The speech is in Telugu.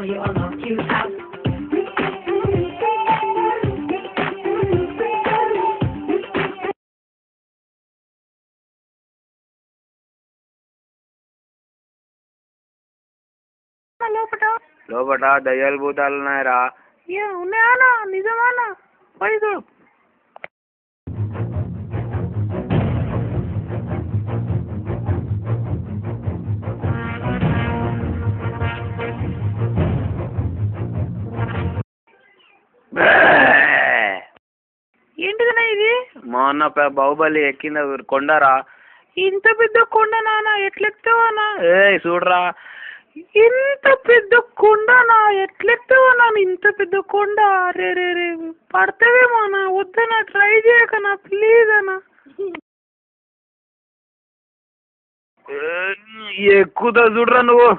you on our cute house. లోపట దయ్యాలు భూతాలు ఉన్నాయరా. ఉన్నాయా? నిజమానా? పైదు ఏంటిదన్నా ఇది? మొన్న బాహుబలి ఎక్కింద కొండరా. ఇంత పెద్ద కొండ నాన్న, ఎట్లెక్తావా? చూడరా, ఇంత పెద్ద కొండనా? ఎట్లెక్తావా నాన్న ఇంత పెద్ద కొండ? రే రే రే పడతావేమో అన్నా. వద్దనా, ట్రై చేయకనా ప్లీజ్ అన్నా. ఎక్కుతా చూడరా నువ్వు.